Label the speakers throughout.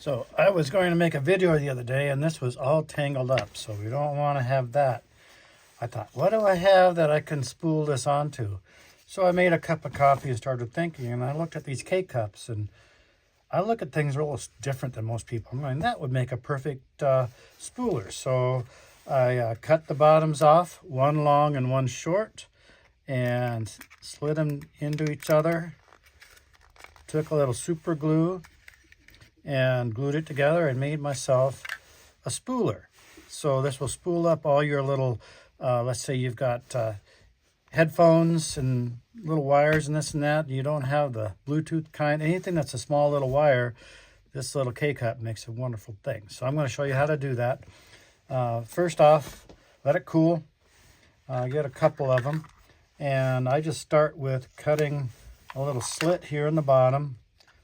Speaker 1: So I was going to make a video the other day and this was all tangled up, so we don't want to have that. I thought, what do I have that I can spool this onto? So I made a cup of coffee and started thinking, and I looked at these K-cups, and I look at things a little different than most people. I'm going, that would make a perfect spooler. So I cut the bottoms off, one long and one short, and slid them into each other. Took a little super glue and glued it together and made myself a spooler. So this will spool up all your little, let's say you've got headphones and little wires and this and that. You don't have the Bluetooth kind. Anything that's a small little wire, this little K-cup makes a wonderful thing. So I'm going to show you how to do that. First off, let it cool. Get a couple of them. And I just start with cutting a little slit here in the bottom.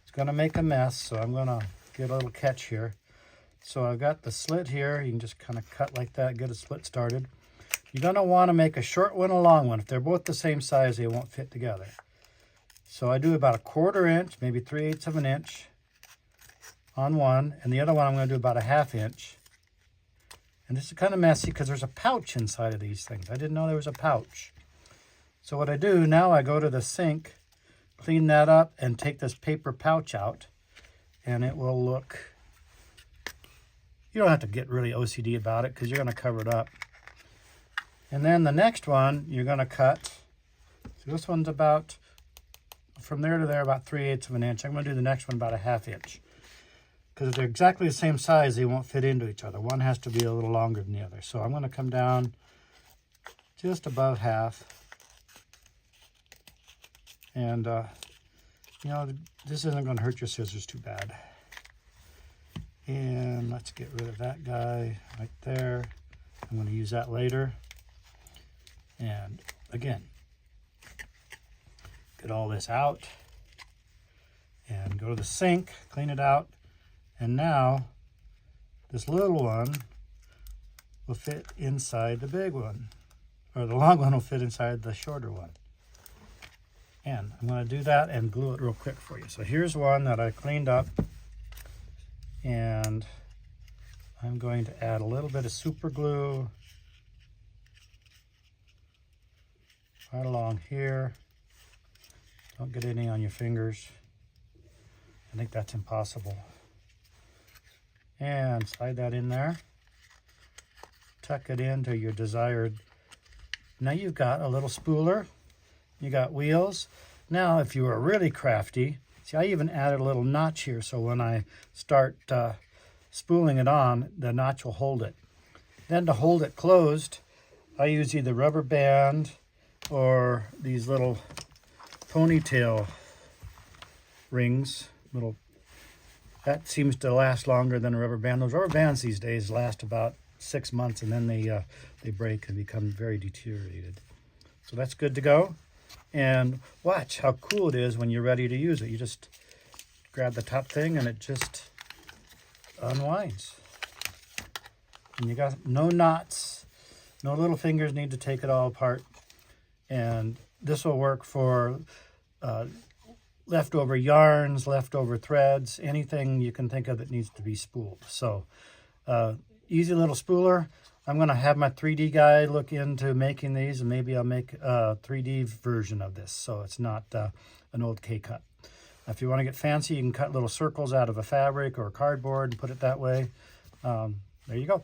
Speaker 1: It's going to make a mess, so I'm going to get a little catch here. So I've got the slit here. You can just kind of cut like that, get a slit started. You're going to want to make a short one and a long one. If they're both the same size, they won't fit together. So I do about 1/4 inch, maybe 3/8 of an inch on one, and the other one I'm going to do about 1/2 inch. And this is kind of messy because there's a pouch inside of these things. I didn't know there was a pouch. So what I do now, I go to the sink, clean that up, and take this paper pouch out, and it will look, you don't have to get really OCD about it because you're going to cover it up. And then the next one, you're going to cut. So this one's about, from there to there, about 3/8 of an inch. I'm going to do the next one about 1/2 inch. Because if they're exactly the same size, they won't fit into each other. One has to be a little longer than the other. So I'm going to come down just above half. And, you know, this isn't going to hurt your scissors too bad. And let's get rid of that guy right there. I'm going to use that later. And again, get all this out and go to the sink, clean it out. And now this little one will fit inside the big one, or the long one will fit inside the shorter one. And I'm going to do that and glue it real quick for you. So here's one that I cleaned up, and I'm going to add a little bit of super glue right along here. Don't get any on your fingers. I think that's impossible. And slide that in there. Tuck it into your desired. Now you've got a little spooler. You got wheels. Now, if you were really crafty, see, I even added a little notch here, so when I start spooling it on, the notch will hold it. Then to hold it closed, I use either rubber band or these little ponytail rings. That seems to last longer than a rubber band. Those rubber bands these days last about 6 months, and then they break and become very deteriorated. So that's good to go. And watch how cool it is when you're ready to use it. You just grab the top thing and it just unwinds. And you got no knots, no little fingers need to take it all apart. And this will work for leftover yarns, leftover threads, anything you can think of that needs to be spooled. So easy little spooler. I'm going to have my 3D guy look into making these, and maybe I'll make a 3D version of this, so it's not an old K-cut. If you want to get fancy, you can cut little circles out of a fabric or cardboard and put it that way. There you go.